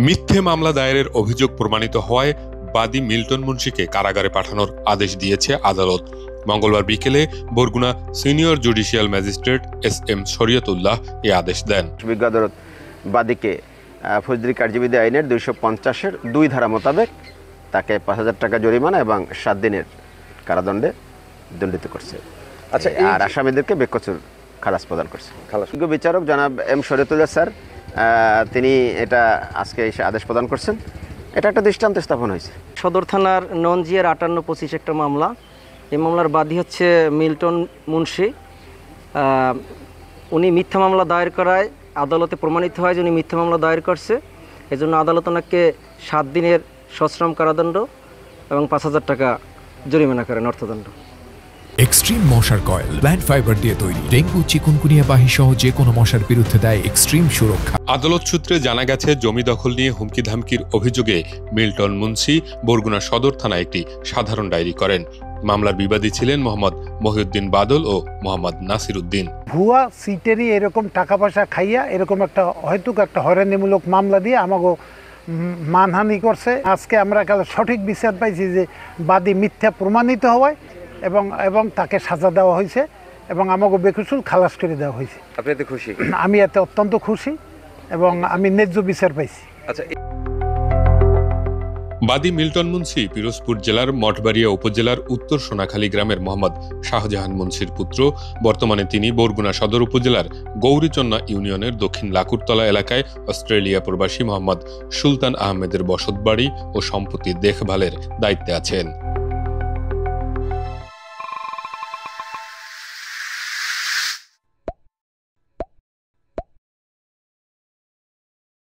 মিথ্যে মামলা দায়েরের অভিযোগ প্রমাণিত হওয়ায় বাদী মিল্টন মুন্সিকে কারাগারে পাঠানোর আদেশ দিয়েছে আদালত। মঙ্গলবার বিকেলে Barguna senior judicial magistrate S M. Shariatullah এ আদেশ দেন। বিজ্ঞ আদালত বাদীকে ফৌজদারি কার্যবিধি আইনের 250-এর 2 ধারা মোতাবেক তাকে 5,000 টাকা জরিমানা এবং 7 দিনের কারাদণ্ডে দণ্ডিত করছে। আচ্ছা, আর আসামিদেরকে বেকসুর খালাস প্রদান করছে। বিজ্ঞ বিচারক জনাব এম শরীয়তুল্লাহ স্যার তিনি এটা আজকে এসে আদেশ প্রদান করছেন। এটা একটা দৃষ্টান্ত স্থাপন হয়েছে। সদর থানার ননজিয়ার 58-25 একটা মামলা। এই মামলার বাদী হচ্ছে মিল্টন মুন্সি। উনি মিথ্যা মামলা দায়ের করায় আদালতে প্রমাণিত হয় যে উনি মিথ্যা মামলা দায়ের করছে। এজন্য আদালত ওনাকে 7 দিনের সশ্রম কারাদণ্ড এবং 5,000 টাকা জরিমানা করেন, অর্থদণ্ড। এক্সট্রিম মশার কয়েল প্ল্যান্ট ফাইবার দিয়ে তৈরি, ডেঙ্গু চিকুনগুনিয়া বাহি সহ যে কোনো মশার বিরুদ্ধে দেয় এক্সট্রিম সুরক্ষা। আদালত সূত্রে জানা গেছে, জমি দখল নিয়ে হুমকি ধামকির অভিযোগে মিল্টন মুন্সি বরগুনা সদর থানায় একটি সাধারণ ডায়েরি করেন। মামলার বিবাদী ছিলেন মোহাম্মদ মহিউদ্দিন বাদল ও মোহাম্মদ নাসির উদ্দিন। ভুয়া সিটেরই এরকম টাকা পয়সা খাইয়া এরকম একটা হয়তো একটা হয়রানিমূলক মামলা দিয়ে আমাকে মানহানি করছে। আজকে আমরা সঠিক বিচার পাইছি যে বাদী মিথ্যা প্রমাণিত হওয়ায় এবং তাকে সাজা দেওয়া হয়েছে এবং আমাকে বেকসুর খালাস করে দেওয়া হয়েছে। আপনি এতে খুশি? আমি এতে অত্যন্ত খুশি এবং আমি ন্যায্য বিচার পাইছি। আচ্ছা, বাদী মিল্টন মুন্সি পিরোজপুর জেলার মঠবাড়িয়া উপজেলার উত্তর সোনাখালী গ্রামের মোহাম্মদ শাহজাহান মুন্সির পুত্র। বর্তমানে তিনি বরগুনা সদর উপজেলার গৌরীচন্না ইউনিয়নের দক্ষিণ লাকুরতলা এলাকায় অস্ট্রেলিয়া প্রবাসী মোহাম্মদ সুলতান আহমেদের বসতবাড়ি ও সম্পত্তি দেখভালের দায়িত্বে আছেন।